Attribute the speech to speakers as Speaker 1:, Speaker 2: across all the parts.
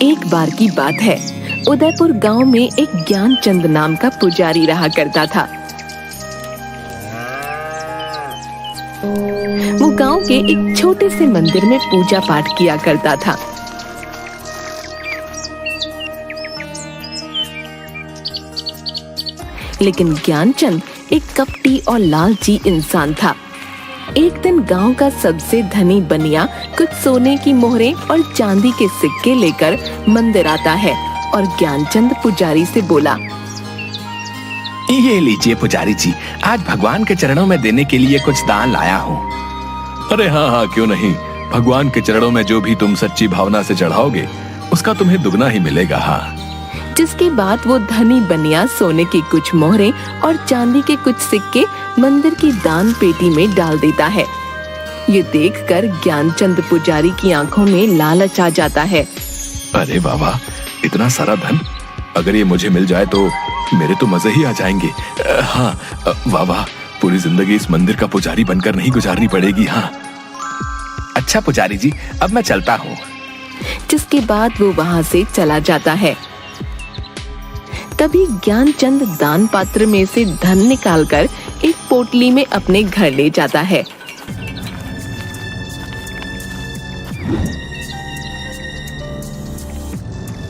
Speaker 1: एक बार की बात है, उदयपुर गांव में एक ज्ञानचंद नाम का पुजारी रहा करता था। वो गांव के एक छोटे से मंदिर में पूजा पाठ किया करता था। लेकिन ज्ञानचंद एक कपटी और लालची इंसान था। एक दिन गांव का सबसे धनी बनिया कुछ सोने की मोहरें और चांदी के सिक्के लेकर मंदिर आता है और ज्ञानचंद पुजारी से बोला,
Speaker 2: ये लीजिए पुजारी जी, आज भगवान के चरणों में देने के लिए कुछ दान लाया हूँ।
Speaker 3: अरे हाँ हाँ, क्यों नहीं। भगवान के चरणों में जो भी तुम सच्ची भावना से चढ़ाओगे उसका तुम्हें दुगना ही मिलेगा। हाँ।
Speaker 1: जिसके बाद वो धनी बनिया सोने की कुछ मोहरें और चांदी के कुछ सिक्के मंदिर की दान पेटी में डाल देता है। ये देखकर ज्ञानचंद पुजारी की आंखों में लालच आ जाता है।
Speaker 3: अरे वाह, इतना सारा धन, अगर ये मुझे मिल जाए तो मेरे तो मजे ही आ जाएंगे। हाँ, वाह, पूरी जिंदगी इस मंदिर का पुजारी बनकर नहीं गुजारनी पड़ेगी। हाँ।
Speaker 2: अच्छा पुजारी जी, अब मैं चलता हूँ।
Speaker 1: जिसके बाद वो वहाँ से चला जाता है। तभी ज्ञानचंद दान पात्र में से धन निकालकर एक पोटली में अपने घर ले जाता है।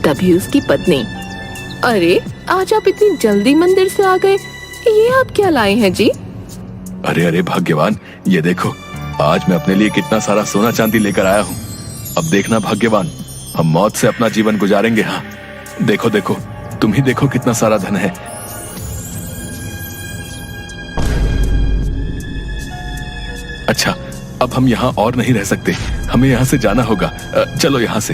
Speaker 1: तभी उसकी पत्नी, अरे आज आप इतनी जल्दी मंदिर से आ गए, ये आप क्या लाए हैं जी?
Speaker 3: अरे अरे भाग्यवान, ये देखो, आज मैं अपने लिए कितना सारा सोना चांदी लेकर आया हूँ। अब देखना भाग्यवान, हम मौत से अपना जीवन गुजारेंगे। हाँ, देखो देखो, तुम ही देखो कितना सारा धन है। अच्छा, अब हम यहाँ और नहीं रह सकते, हमें यहाँ से जाना होगा। चलो यहाँ से।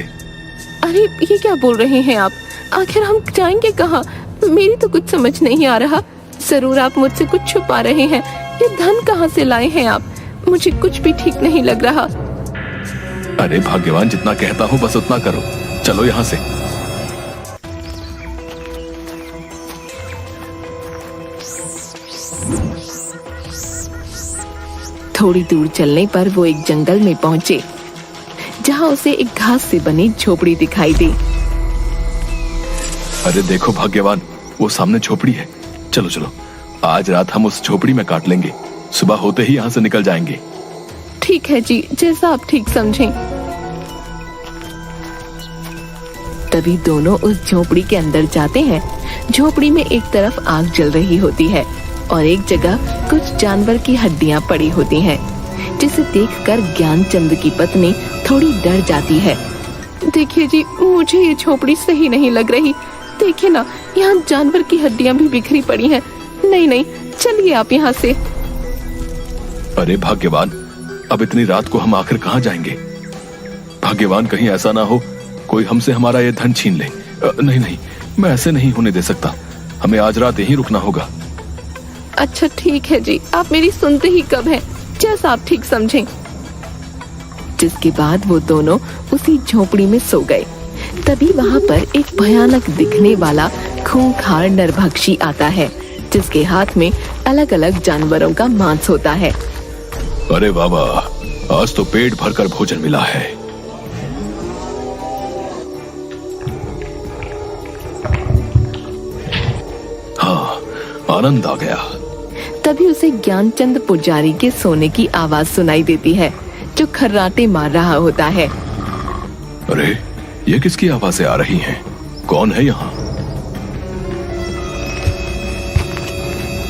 Speaker 1: अरे ये क्या बोल रहे हैं आप? आखिर हम जाएंगे कहाँ? मेरी तो कुछ समझ नहीं आ रहा। जरूर आप मुझसे कुछ छुपा रहे हैं। ये धन कहाँ से लाए हैं आप? मुझे कुछ भी ठीक नहीं लग रहा।
Speaker 3: अरे भाग्यवान, जितना कहता हूँ बस उतना करो। चलो यहाँ से।
Speaker 1: थोड़ी दूर चलने पर वो एक जंगल में पहुंचे, जहां उसे एक घास से बनी झोपड़ी दिखाई दी।
Speaker 3: अरे देखो भाग्यवान, वो सामने झोपड़ी है। चलो चलो, आज रात हम उस झोपड़ी में काट लेंगे, सुबह होते ही यहाँ से निकल जाएंगे।
Speaker 1: ठीक है जी, जैसा आप ठीक समझें। तभी दोनों उस झोपड़ी के अंदर जाते हैं। झोपड़ी में एक तरफ आग जल रही होती है और एक जगह कुछ जानवर की हड्डियां पड़ी होती हैं, जिसे देखकर ज्ञानचंद की पत्नी थोड़ी डर जाती है। देखिए जी, मुझे ये झोपड़ी सही नहीं लग रही। देखिए ना, यहाँ जानवर की हड्डियां भी बिखरी पड़ी हैं। नहीं नहीं, चलिए आप यहाँ से।
Speaker 3: अरे भाग्यवान, अब इतनी रात को हम आखिर कहाँ जाएंगे? भाग्यवान, कहीं ऐसा ना हो कोई हमसे हमारा ये धन छीन ले। नहीं नहीं, मैं ऐसे नहीं होने दे सकता। हमें आज रात यहीं रुकना होगा।
Speaker 1: अच्छा ठीक है जी, आप मेरी सुनते ही कब हैं, जैसा आप ठीक समझें। जिसके बाद वो दोनों उसी झोपड़ी में सो गए। तभी वहाँ पर एक भयानक दिखने वाला खूंखार नरभक्षी आता है, जिसके हाथ में अलग अलग जानवरों का मांस होता है।
Speaker 3: अरे बाबा, आज तो पेट भरकर भोजन मिला है। हाँ, आनंद आ गया।
Speaker 1: तभी उसे ज्ञानचंद पुजारी के सोने की आवाज सुनाई देती है, जो खर्राटे मार रहा होता है।
Speaker 3: अरे ये किसकी आवाजें आ रही हैं? कौन है यहाँ?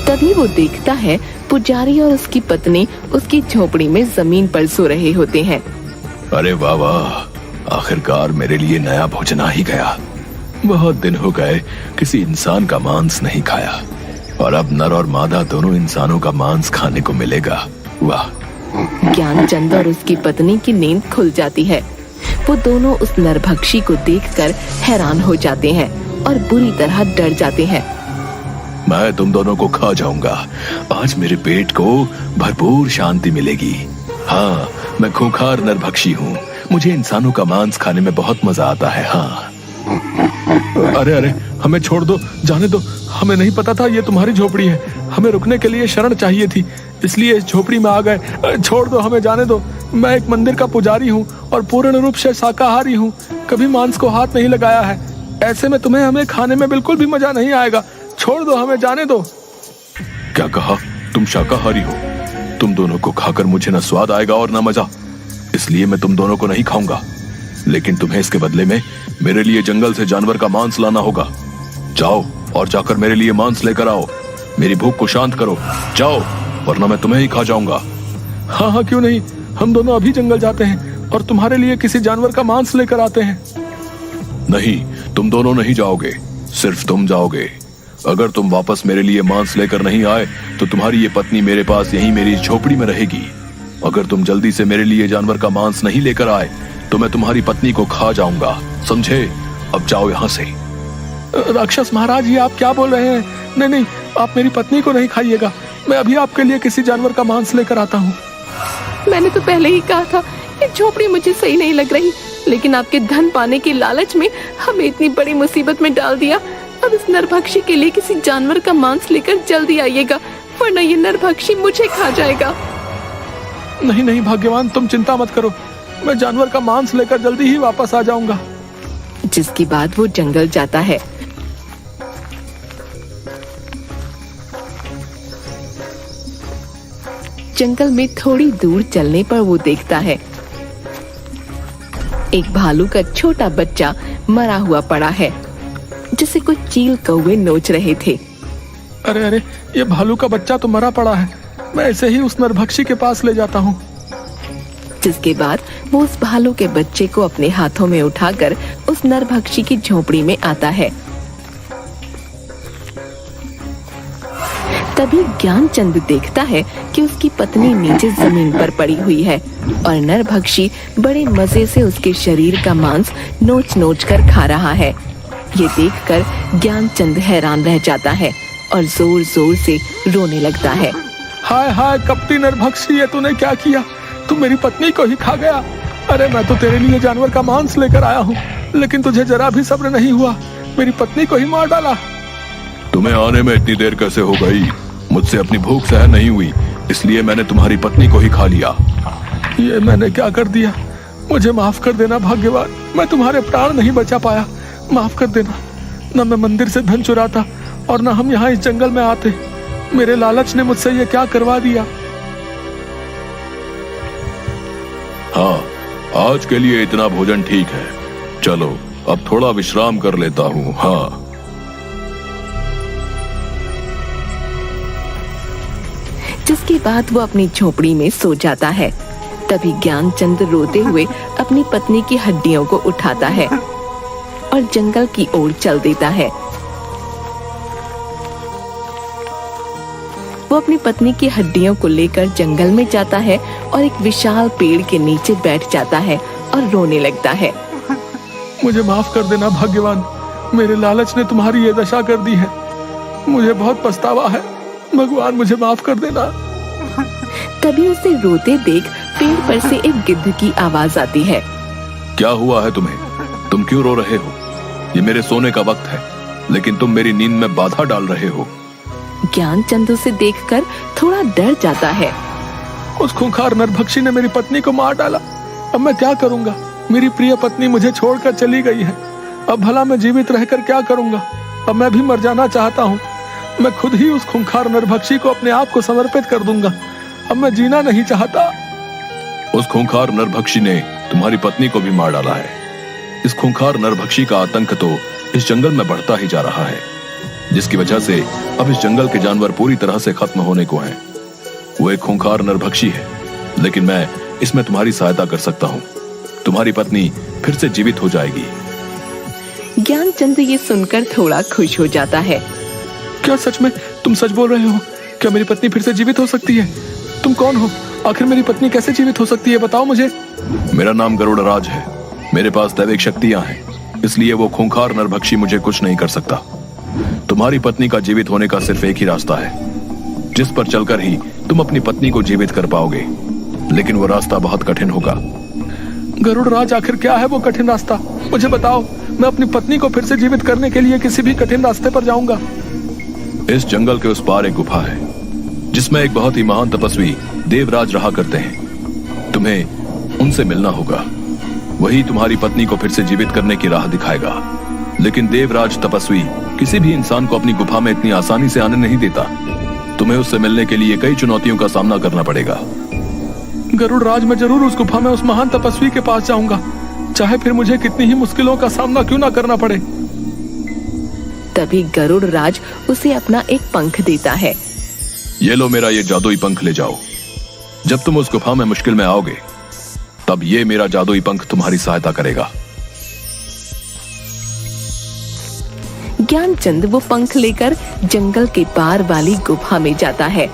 Speaker 1: तभी वो देखता है पुजारी और उसकी पत्नी उसकी झोपड़ी में जमीन पर सो रहे होते हैं।
Speaker 3: अरे वाह वाह, आखिरकार मेरे लिए नया भोजन आ ही गया। बहुत दिन हो गए किसी इंसान का मांस नहीं खाया, और अब नर और मादा दोनों इंसानों का मांस खाने को मिलेगा। वाह।
Speaker 1: ज्ञानचंद और उसकी पत्नी की नींद खुल जाती है। वो दोनों उस नरभक्षी को देखकर हैरान हो जाते हैं और बुरी तरह डर जाते हैं।
Speaker 3: मैं तुम दोनों को खा जाऊंगा। आज मेरे पेट को भरपूर शांति मिलेगी। हाँ, मैं खूंखार नरभक्षी हूँ। मुझे इंसानों का मांस खाने में बहुत मजा आता है। हाँ। अरे अरे, हमें छोड़ दो, जाने दो। हमें नहीं पता था ये तुम्हारी झोपड़ी है। हमें रुकने के लिए शरण चाहिए थी, इसलिए इस झोपड़ी में आ गए। छोड़ दो, हमें जाने दो। मैं एक मंदिर का पुजारी हूँ और पूर्ण रूप से शाकाहारी हूँ, कभी मांस को हाथ नहीं लगाया है। ऐसे में तुम्हें हमें खाने में बिल्कुल भी मजा नहीं आएगा। छोड़ दो, हमें जाने दो। क्या कहा? तुम शाकाहारी हो? तुम दोनों को खाकर मुझे न स्वाद आएगा और न मजा, इसलिए मैं तुम दोनों को नहीं खाऊंगा। लेकिन तुम्हें इसके बदले में मेरे लिए जंगल से जानवर का मांस लाना होगा। जाओ और जाकर मेरे लिए मांस लेकर आओ। मेरी भूख को शांत करो, जाओ, वरना मैं तुम्हें ही खा जाऊंगा। हाँ हाँ, क्यों नहीं, हम दोनों अभी जंगल जाते हैं और तुम्हारे लिए किसी जानवर का मांस लेकर आते हैं। नहीं, तुम दोनों नहीं जाओगे, सिर्फ तुम जाओगे। अगर तुम वापस मेरे लिए मांस लेकर नहीं आए तो तुम्हारी ये पत्नी मेरे पास यहीं मेरी झोपड़ी में रहेगी। अगर तुम जल्दी से मेरे लिए जानवर का मांस नहीं लेकर आए तो मैं तुम्हारी पत्नी को खा जाऊंगा, समझे? अब जाओ यहाँ से। राक्षस महाराज, ये आप क्या बोल रहे हैं? नहीं नहीं, आप मेरी पत्नी को नहीं खाइएगा। मैं अभी आपके लिए किसी जानवर का मांस लेकर आता हूँ।
Speaker 1: मैंने तो पहले ही कहा था ये झोपड़ी मुझे सही नहीं लग रही, लेकिन आपके धन पाने की लालच में हमें इतनी बड़ी मुसीबत में डाल दिया। अब इस नरभक्षी के लिए किसी जानवर का मांस लेकर जल्दी आइएगा, वरना ये नरभक्षी मुझे खा जाएगा।
Speaker 3: नहीं नहीं भाग्यवान, तुम चिंता मत करो, मैं जानवर का मांस लेकर जल्दी ही वापस आ जाऊंगा।
Speaker 1: जिसके बाद वो जंगल जाता है। जंगल में थोड़ी दूर चलने पर वो देखता है एक भालू का छोटा बच्चा मरा हुआ पड़ा है, जिसे कुछ चील कौवे नोच रहे थे।
Speaker 3: अरे अरे, ये भालू का बच्चा तो मरा पड़ा है, मैं ऐसे ही उस नरभक्षी के पास ले जाता हूँ।
Speaker 1: जिसके बाद वो उस भालू के बच्चे को अपने हाथों में उठाकर उस नरभक्षी की झोपड़ी में आता है। तभी ज्ञानचंद देखता है कि उसकी पत्नी नीचे जमीन पर पड़ी हुई है और नरभक्षी बड़े मजे से उसके शरीर का मांस नोच नोच कर खा रहा है। ये देखकर ज्ञानचंद हैरान रह जाता है और जोर जोर से रोने लगता है।
Speaker 3: हाय हाय कपटी नरभक्षी, ये तूने क्या किया? तू मेरी पत्नी को ही खा गया। अरे मैं तो तेरे लिए जानवर का मांस लेकर आया हूँ, लेकिन तुझे जरा भी सब्र नहीं हुआ, मेरी पत्नी को ही मार डाला। तुम्हें आने में इतनी देर कैसे हो गई? मुझसे अपनी भूख सहन नहीं हुई, इसलिए मैंने तुम्हारी पत्नी को ही खा लिया। ये मैंने क्या कर दिया? मुझे माफ कर देना भाग्यवान, मैं तुम्हारे प्राण नहीं बचा पाया, माफ कर देना। न मैं मंदिर से धन चुराता और न हम यहाँ इस जंगल में आते। मेरे लालच ने मुझसे ये क्या करवा दिया। हाँ, आज के लिए इतना भोजन ठीक है, चलो अब थोड़ा विश्राम कर लेता हूँ। हाँ।
Speaker 1: जिसके बाद वो अपनी झोपड़ी में सो जाता है। तभी ज्ञानचंद रोते हुए अपनी पत्नी की हड्डियों को उठाता है और जंगल की ओर चल देता है। वो अपनी पत्नी की हड्डियों को लेकर जंगल में जाता है और एक विशाल पेड़ के नीचे बैठ जाता है और रोने लगता है।
Speaker 3: मुझे माफ कर देना भाग्यवान, मेरे लालच ने तुम्हारी ये दशा कर दी है, मुझे बहुत पछतावा है, भगवान मुझे माफ कर देना।
Speaker 1: तभी उसे रोते देख पेड़ पर से एक गिद्ध की आवाज आती है।
Speaker 3: क्या हुआ है तुम्हें? तुम क्यों रो रहे हो? ये मेरे सोने का वक्त है, लेकिन तुम मेरी नींद में बाधा डाल रहे हो।
Speaker 1: ज्ञानचंद उसे देखकर थोड़ा डर जाता है।
Speaker 3: उस खूंखार नरभक्षी ने मेरी पत्नी को मार डाला, अब मैं क्या करूंगा? मेरी प्रिय पत्नी मुझे छोड़कर चली गई है, अब भला मैं जीवित रहकर क्या करूंगा? अब मैं भी मर जाना चाहता हूँ, मैं खुद ही उस खूंखार नरभक्षी को अपने आप को समर्पित कर दूंगा, अब मैं जीना नहीं चाहता। उस खूंखार नरभक्षी ने तुम्हारी पत्नी को भी मार डाला है। इस खूंखार नरभक्षी का आतंक तो इस जंगल में बढ़ता ही जा रहा है, जिसकी वजह से अब इस जंगल के जानवर पूरी तरह से खत्म होने को हैं। वो एक खूंखार नरभक्षी है, लेकिन मैं इसमें तुम्हारी सहायता कर सकता हूँ। तुम्हारी पत्नी फिर से जीवित हो जाएगी।
Speaker 1: ज्ञानचंद ये सुनकर थोड़ा खुश हो जाता है।
Speaker 3: क्या सच में तुम सच बोल रहे हो? क्या मेरी पत्नी फिर से जीवित हो सकती है? तुम कौन हो? आखिर मेरी पत्नी कैसे जीवित हो सकती है, बताओ मुझे। मेरा नाम गरुड़राज है, मेरे पास दैविक शक्तियां हैं, इसलिए वो खूंखार नरभक्षी मुझे कुछ नहीं कर सकता। तुम्हारी पत्नी का जीवित होने का सिर्फ एक ही रास्ता है, जिस पर चलकर ही तुम अपनी पत्नी को जीवित कर पाओगे, लेकिन वो रास्ता बहुत कठिन होगा। गरुड़राज, आखिर क्या है वो कठिन रास्ता? मुझे बताओ, मैं अपनी पत्नी को फिर से जीवित करने के लिए किसी भी कठिन रास्ते पर जाऊंगा। इस जंगल के उस पार एक गुफा है, जिसमें एक बहुत ही महान तपस्वी देवराज रहा करते हैं। तुम्हें उनसे मिलना होगा। वही तुम्हारी पत्नी को फिर से जीवित करने की राह दिखाएगा। लेकिन देवराज तपस्वी किसी भी इंसान को अपनी गुफा में इतनी आसानी से आने नहीं देता। तुम्हें उससे मिलने के लिए कई चुनौतियों का सामना करना पड़ेगा।
Speaker 4: गरुड़ राज, मैं जरूर उस गुफा में उस महान तपस्वी के पास जाऊंगा, चाहे फिर मुझे कितनी ही मुश्किलों का सामना क्यों ना करना पड़े।
Speaker 1: तभी गरुड़ राज उसे अपना एक पंख देता है।
Speaker 3: ये लो मेरा ये जादुई पंख ले जाओ। जब तुम उस गुफा में मुश्किल में आओगे तब ये मेरा जादुई पंख तुम्हारी सहायता करेगा।
Speaker 1: ज्ञानचंद वो पंख लेकर जंगल के पार वाली गुफा में जाता है।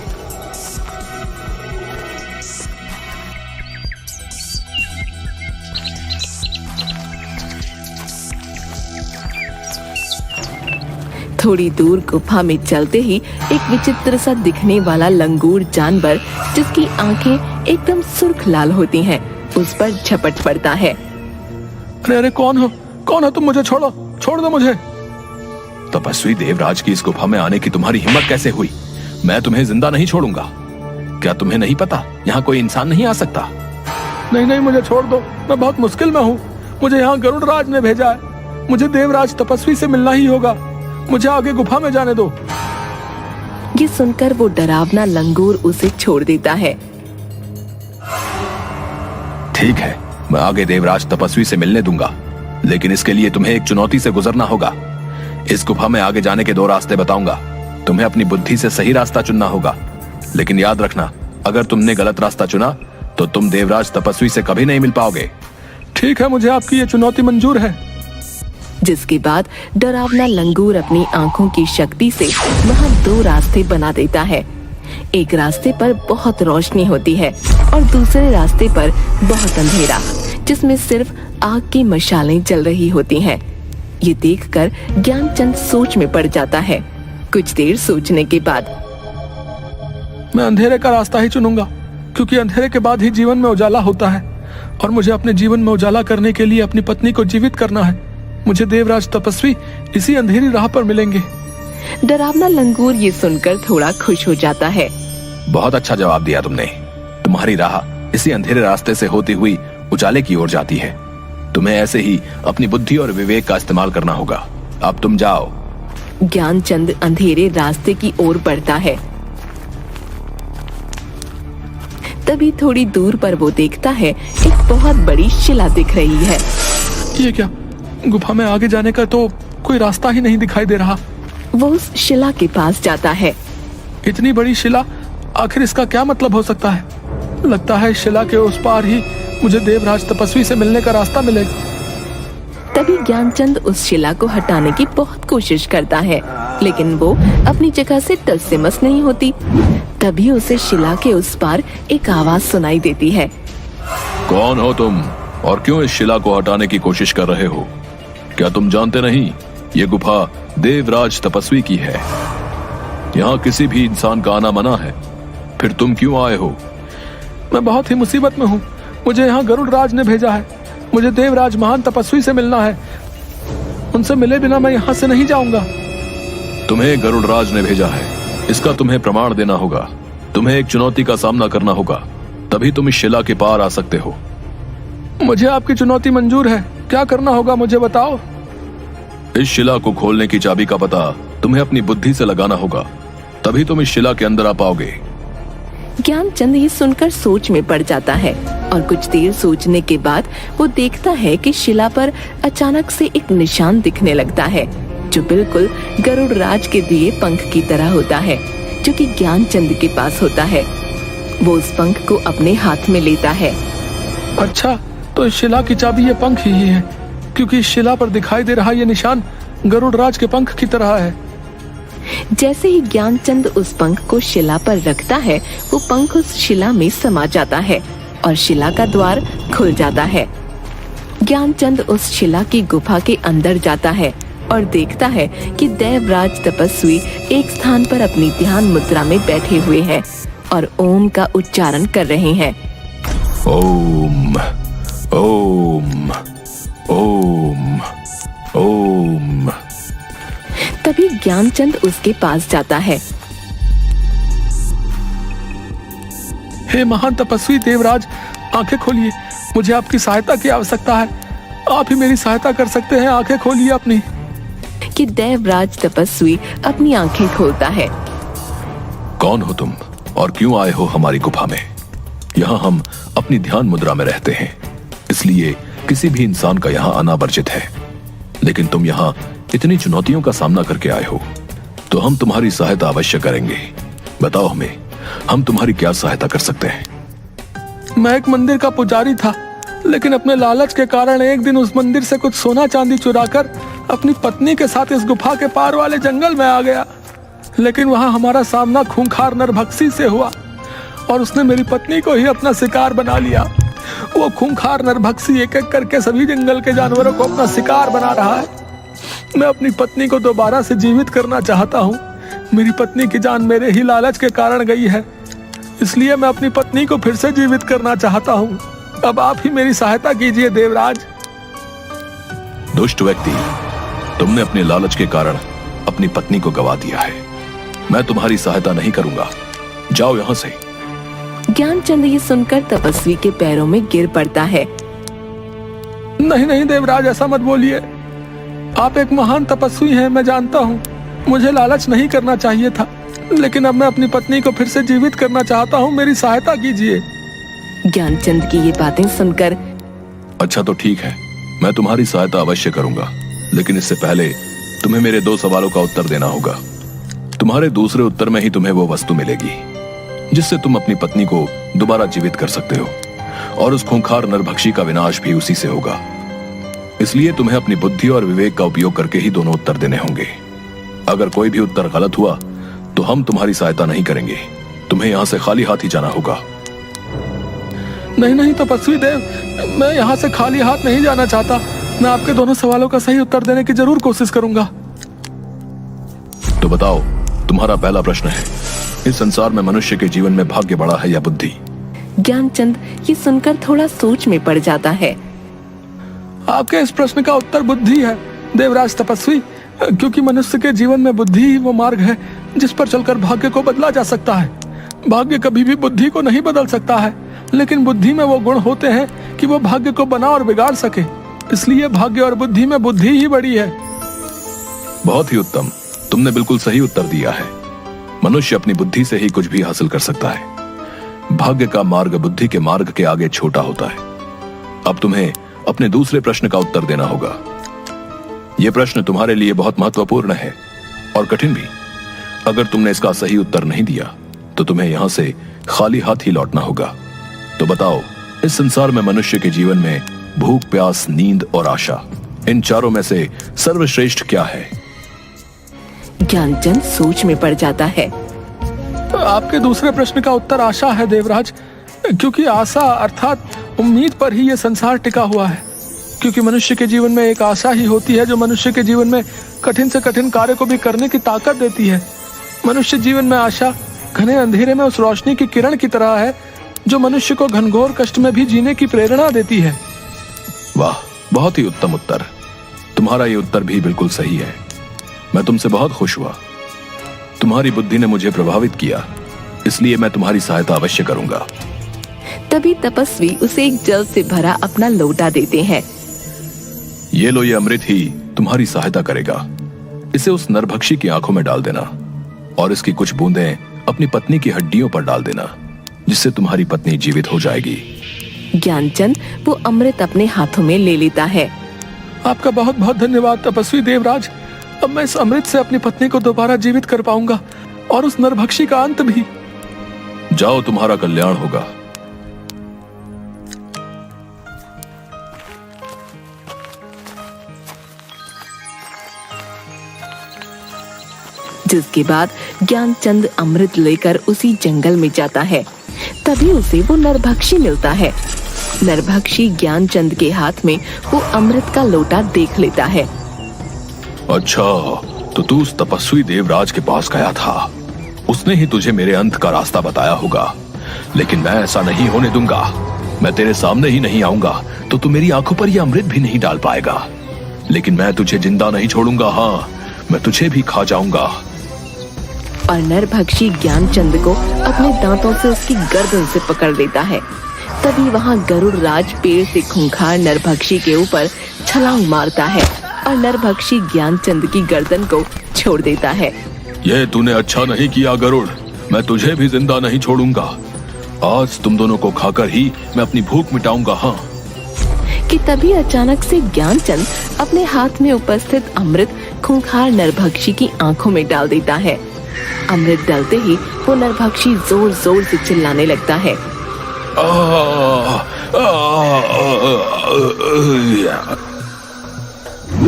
Speaker 1: थोड़ी दूर गुफा में चलते ही एक विचित्र सा दिखने वाला लंगूर जानवर, जिसकी आंखें एकदम सुर्ख लाल होती हैं, उस पर झपट पड़ता है।
Speaker 4: अरे अरे, कौन हो तुम? मुझे छोड़ो, छोड़ दो मुझे।
Speaker 3: तपस्वी देवराज की इस गुफा में आने की तुम्हारी हिम्मत कैसे हुई? मैं तुम्हें जिंदा नहीं छोड़ूंगा। क्या तुम्हें नहीं पता यहाँ कोई इंसान नहीं आ सकता?
Speaker 4: नहीं नहीं, मुझे छोड़ दो, मैं बहुत मुश्किल में हूँ। मुझे यहाँ गरुड़ राज ने भेजा है। मुझे देवराज तपस्वी से मिलना ही होगा। मुझे आगे गुफा में जाने दो।
Speaker 1: ये सुनकर वो डरावना लंगूर उसे छोड़ देता है।
Speaker 3: ठीक है, मैं आगे देवराज तपस्वी से मिलने दूंगा, लेकिन इसके लिए तुम्हें एक चुनौती से गुजरना होगा। इस गुफा में आगे जाने के 2 रास्ते बताऊंगा। तुम्हें अपनी बुद्धि से सही रास्ता चुनना होगा, लेकिन याद रखना, अगर तुमने गलत रास्ता चुना तो तुम देवराज तपस्वी से कभी नहीं मिल पाओगे।
Speaker 4: ठीक है, मुझे आपकी ये चुनौती मंजूर है।
Speaker 1: जिसके बाद डरावना लंगूर अपनी आंखों की शक्ति से वहाँ 2 रास्ते बना देता है। एक रास्ते पर बहुत रोशनी होती है और दूसरे रास्ते पर बहुत अंधेरा, जिसमें सिर्फ आग की मशालें जल रही होती हैं। ये देखकर ज्ञानचंद सोच में पड़ जाता है। कुछ देर सोचने के बाद,
Speaker 4: मैं अंधेरे का रास्ता ही चुनूंगा, क्योंकि अंधेरे के बाद ही जीवन में उजाला होता है, और मुझे अपने जीवन में उजाला करने के लिए अपनी पत्नी को जीवित करना है। मुझे देवराज तपस्वी इसी अंधेरी राह पर मिलेंगे।
Speaker 1: डरावना लंगूर ये सुनकर थोड़ा खुश हो जाता है।
Speaker 3: बहुत अच्छा जवाब दिया तुमने। तुम्हारी राह इसी अंधेरे रास्ते से होती हुई उजाले की ओर जाती है। तुम्हें ऐसे ही अपनी बुद्धि और विवेक का इस्तेमाल करना होगा। अब तुम जाओ।
Speaker 1: ज्ञानचंद अंधेरे रास्ते की ओर बढ़ता है। तभी थोड़ी दूर पर वो देखता है एक बहुत बड़ी शिला दिख रही है।
Speaker 4: ये क्या? गुफा में आगे जाने का तो कोई रास्ता ही नहीं दिखाई दे रहा।
Speaker 1: वो उस शिला के पास जाता है।
Speaker 4: इतनी बड़ी शिला, आखिर इसका क्या मतलब हो सकता है? लगता है शिला के उस पार ही मुझे देवराज तपस्वी से मिलने का रास्ता मिलेगा।
Speaker 1: तभी ज्ञानचंद उस शिला को हटाने की बहुत कोशिश करता है, लेकिन वो अपनी जगह से टस से मस नहीं होती। तभी उसे शिला के उस पार एक आवाज सुनाई देती है।
Speaker 3: कौन हो तुम और क्यों इस शिला को हटाने की कोशिश कर रहे हो? क्या तुम जानते नहीं, ये गुफा देवराज तपस्वी की है। यहाँ किसी भी इंसान का आना मना है। फिर तुम क्यों आए हो?
Speaker 4: मैं बहुत ही मुसीबत में हूँ। मुझे यहाँ गरुड़ राज ने भेजा है। मुझे देवराज महान तपस्वी से मिलना है। उनसे मिले बिना मैं यहाँ से नहीं जाऊंगा।
Speaker 3: तुम्हें गरुड़ राज ने भेजा है, इसका तुम्हें प्रमाण देना होगा। तुम्हें एक चुनौती का सामना करना होगा, तभी तुम इस शिला के पार आ सकते हो।
Speaker 4: मुझे आपकी चुनौती मंजूर है। क्या करना होगा मुझे बताओ।
Speaker 3: इस शिला को खोलने की चाबी का पता तुम्हें अपनी बुद्धि से लगाना होगा, तभी तुम इस शिला के अंदर आ पाओगे।
Speaker 1: ज्ञानचंद ये सुनकर सोच में पड़ जाता है और कुछ देर सोचने के बाद वो देखता है कि शिला पर अचानक से एक निशान दिखने लगता है, जो बिल्कुल गरुड़ राज के दिए पंख की तरह होता है, जो कि ज्ञानचंद के पास होता है। वो उस पंख को अपने हाथ में लेता है।
Speaker 4: अच्छा, तो इस शिला की चाबी ये पंख ही है, क्योंकि इस शिला पर दिखाई दे रहा ये निशान गरुड़ राज के पंख की तरह है।
Speaker 1: जैसे ही ज्ञानचंद उस पंख को शिला पर रखता है, वो पंख उस शिला में समा जाता है और शिला का द्वार खुल जाता है। ज्ञानचंद उस शिला की गुफा के अंदर जाता है और देखता है कि देवराज तपस्वी एक स्थान पर अपनी ध्यान मुद्रा में बैठे हुए हैं और ओम का उच्चारण कर रहे हैं।
Speaker 3: ओम ओम ओम ओम।
Speaker 1: तभी ज्ञानचंद उसके पास जाता है।
Speaker 4: हे महान तपस्वी देवराज, आंखें खोलिए। मुझे आपकी सहायता की आवश्यकता है। आप ही मेरी सहायता कर सकते हैं। आंखें खोलिए अपनी।
Speaker 1: कि देवराज तपस्वी अपनी आंखें खोलता है।
Speaker 3: कौन हो तुम और क्यों आए हो हमारी गुफा में? यहाँ हम अपनी ध्यान मुद्रा में रहते हैं, इसलिए किसी भी इंसान का यहाँ आना वर्जित है। लेकिन तुम यहाँ इतनी चुनौतियों का सामना करके आए हो, तो हम तुम्हारी सहायता अवश्य करेंगे। बताओ हमें, हम तुम्हारी क्या सहायता कर सकते हैं?
Speaker 4: मैं एक मंदिर का पुजारी था, लेकिन अपने लालच के कारण एक दिन उस मंदिर से कुछ सोना चांदी चुराकर अपनी पत्नी के साथ इस गुफा के पार वाले जंगल में आ गया। लेकिन वहां हमारा सामना खूंखार नरभक्षी से हुआ और उसने मेरी पत्नी को ही अपना शिकार बना लिया। वो खूंखार नरभक्षी एक एक करके सभी जंगल के जानवरों को अपना शिकार बना रहा है। मैं अपनी पत्नी को दोबारा से जीवित करना चाहता हूँ। मेरी पत्नी की जान मेरे ही लालच के कारण गई है, इसलिए मैं अपनी पत्नी को फिर से जीवित करना चाहता हूँ। अब आप ही मेरी सहायता कीजिए देवराज।
Speaker 3: दुष्ट व्यक्ति, तुमने अपने लालच के कारण अपनी पत्नी को गवा दिया है। मैं तुम्हारी सहायता नहीं करूंगा। जाओ यहाँ से।
Speaker 1: ज्ञानचंद ये सुनकर तपस्वी के पैरों में गिर पड़ता है।
Speaker 4: नहीं नहीं देवराज, ऐसा मत बोलिए। आप एक महान तपस्वी हैं, मैं जानता हूँ। मुझे लालच नहीं करना चाहिए था, लेकिन अब मैं अपनी पत्नी को फिर से जीवित करना चाहता हूँ। मेरी सहायता कीजिए।
Speaker 1: ज्ञानचंद की ये बातें सुनकर
Speaker 3: अच्छा तो ठीक है, मैं तुम्हारी सहायता अवश्य करूंगा, लेकिन इससे पहले तुम्हें मेरे 2 सवालों का उत्तर देना होगा। तुम्हारे दूसरे उत्तर में ही तुम्हें वो वस्तु मिलेगी जिससे तुम अपनी पत्नी को दोबारा जीवित कर सकते हो, और उस खूंखार नरभक्षी का विनाश भी उसी से होगा। इसलिए तुम्हें अपनी बुद्धि और विवेक का उपयोग करके ही दोनों उत्तर देने होंगे। अगर कोई भी उत्तर गलत हुआ तो हम तुम्हारी सहायता नहीं करेंगे। तुम्हें यहाँ से खाली हाथ ही जाना होगा।
Speaker 4: नहीं नहीं तपस्वी देव, मैं यहाँ से खाली हाथ नहीं जाना चाहता। मैं आपके दोनों सवालों का सही उत्तर देने की जरूर कोशिश करूंगा।
Speaker 3: तो बताओ, तुम्हारा पहला प्रश्न है, इस संसार में मनुष्य के जीवन में भाग्य बड़ा है या बुद्धि?
Speaker 1: ज्ञानचंद ये सुनकर थोड़ा सोच में पड़ जाता है।
Speaker 4: आपके इस प्रश्न का उत्तर बुद्धि है देवराज तपस्वी, क्योंकि मनुष्य के जीवन में बुद्धि ही वो मार्ग है जिस पर चलकर भाग्य को बदला जा सकता है। भाग्य कभी भी बुद्धि को नहीं बदल सकता है, लेकिन बुद्धि में वो गुण होते हैं कि वो भाग्य को बना और बिगाड़ सके। इसलिए भाग्य और बुद्धि में बुद्धि ही बड़ी है।
Speaker 3: बहुत ही उत्तम, तुमने बिल्कुल सही उत्तर दिया है। मनुष्य अपनी बुद्धि से ही कुछ भी हासिल कर सकता है। भाग्य का मार्ग बुद्धि के मार्ग के आगे छोटा होता है। अब तुम्हें अपने दूसरे प्रश्न का उत्तर देना होगा। यह प्रश्न तुम्हारे लिए बहुत महत्वपूर्ण है और कठिन भी। अगर तुमने इसका सही उत्तर नहीं दिया तो तुम्हें यहां से खाली हाथ ही लौटना होगा। तो बताओ, इस संसार में मनुष्य के जीवन में भूख, प्यास, नींद और आशा, इन चारों में से सर्वश्रेष्ठ क्या है?
Speaker 1: ज्ञानचंद सोच में पड़ जाता है।
Speaker 4: आपके दूसरे प्रश्न का उत्तर आशा है देवराज, क्योंकि आशा अर्थात उम्मीद पर ही यह संसार टिका हुआ है। क्योंकि मनुष्य के जीवन में एक आशा ही होती है जो मनुष्य के जीवन में कठिन से कठिन कार्य को भी करने की ताकत देती है। मनुष्य जीवन में आशा घने अंधेरे में उस रोशनी की किरण की तरह है जो मनुष्य को घनघोर कष्ट में भी जीने की प्रेरणा देती है।
Speaker 3: वाह, बहुत ही उत्तम उत्तर। तुम्हारा ये उत्तर भी बिल्कुल सही है। मैं तुमसे बहुत खुश हुआ। तुम्हारी बुद्धि ने मुझे प्रभावित किया, इसलिए मैं तुम्हारी सहायता अवश्य करूंगा।
Speaker 1: तभी तपस्वी उसे एक जल से भरा अपना लोटा देते हैं।
Speaker 3: ये लो, ये अमृत ही तुम्हारी सहायता करेगा। इसे उस नरभक्षी की आंखों में डाल देना और इसकी कुछ बूंदें अपनी पत्नी की हड्डियों पर डाल देना, जिससे तुम्हारी पत्नी जीवित हो जाएगी।
Speaker 1: ज्ञानचंद वो अमृत अपने हाथों में ले लेता है।
Speaker 4: आपका बहुत बहुत धन्यवाद तपस्वी देवराज। अब मैं इस अमृत से अपनी पत्नी को दोबारा जीवित कर पाऊंगा और उस नरभक्षी का अंत भी।
Speaker 3: जाओ, तुम्हारा कल्याण होगा।
Speaker 1: जिसके बाद ज्ञानचंद अमृत लेकर उसी जंगल में जाता है। तभी उसे वो नरभक्षी मिलता है। नरभक्षी ज्ञानचंद के हाथ में वो अमृत का लोटा देख लेता है।
Speaker 3: अच्छा, तो तू उस तपस्वी देवराज के पास गया था। उसने ही तुझे मेरे अंत का रास्ता बताया होगा, लेकिन मैं ऐसा नहीं होने दूंगा। मैं तेरे सामने ही नहीं आऊंगा तो तू मेरी आंखों पर यह अमृत भी नहीं डाल पाएगा। लेकिन मैं तुझे जिंदा नहीं छोड़ूंगा। हाँ, मैं तुझे भी खा जाऊंगा।
Speaker 1: और नरभक्षी ज्ञानचंद को अपने दांतों से उसकी गर्दन से पकड़ लेता है। तभी वहाँ गरुड़ राज पेड़ से खूंखार नरभक्षी के ऊपर छलांग मारता है और नरभक्षी ज्ञानचंद की गर्दन को छोड़ देता है।
Speaker 3: ये तूने अच्छा नहीं किया गरुड़, मैं तुझे भी जिंदा नहीं छोड़ूंगा। आज तुम दोनों को खाकर ही मैं अपनी भूख मिटाऊंगा। हाँ।
Speaker 1: कि तभी अचानक से ज्ञानचंद अपने हाथ में उपस्थित अमृत खूंखार नरभक्षी की आंखों में डाल देता है। अमृत डालते ही वो नरभक्षी जोर जोर से चिल्लाने लगता है।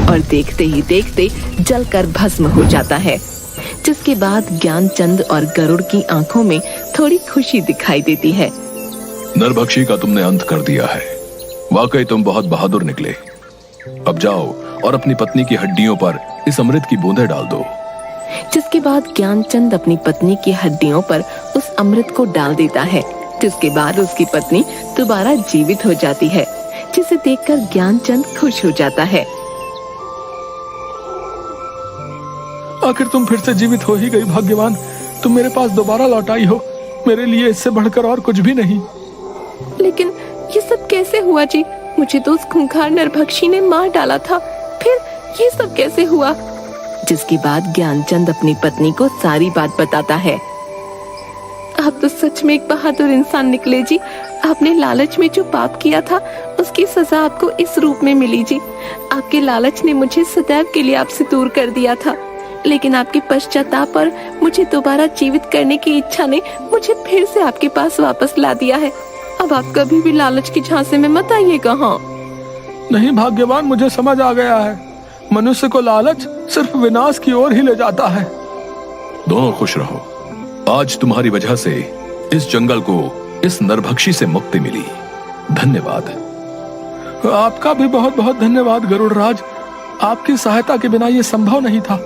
Speaker 1: और देखते ही देखते जलकर भस्म हो जाता है, जिसके बाद ज्ञानचंद और गरुड़ की आंखों में थोड़ी खुशी दिखाई देती है।
Speaker 3: नरभक्षी का तुमने अंत कर दिया है, वाकई तुम बहुत बहादुर निकले। अब जाओ और अपनी पत्नी की हड्डियों पर इस अमृत की बूंदें डाल दो।
Speaker 1: जिसके बाद ज्ञानचंद अपनी पत्नी की हड्डियों पर उस अमृत को डाल देता है, जिसके बाद उसकी पत्नी दोबारा जीवित हो जाती है, जिसे देखकर ज्ञानचंद खुश हो जाता है।
Speaker 4: आखिर तुम फिर से जीवित हो ही गई भाग्यवान, तुम मेरे पास दोबारा लौट आई हो। मेरे लिए इससे बढ़कर और कुछ भी नहीं।
Speaker 1: लेकिन ये सब कैसे हुआ जी? मुझे तो उस खूंखार नरभक्षी ने मार डाला था, फिर ये सब कैसे हुआ? जिसके बाद ज्ञानचंद अपनी पत्नी को सारी बात बताता है। आप तो सच में एक बहादुर इंसान निकले जी। आपने लालच में जो पाप किया था उसकी सजा आपको इस रूप में मिली जी। आपके लालच ने मुझे सदैव के लिए आपसे दूर कर दिया था, लेकिन आपके पश्चाताप और मुझे दोबारा जीवित करने की इच्छा ने मुझे फिर से आपके पास वापस ला दिया है। अब आप कभी भी लालच की झांसे में मत आइएगा। हाँ
Speaker 4: नहीं भाग्यवान, मुझे समझ आ गया है, मनुष्य को लालच सिर्फ विनाश की ओर ही ले जाता है।
Speaker 3: दोनों खुश रहो, आज तुम्हारी वजह से इस जंगल को इस नरभक्षी से मुक्ति मिली। धन्यवाद।
Speaker 4: आपका भी बहुत बहुत धन्यवाद गरुड़ राज, आपकी सहायता के बिना ये संभव नहीं था।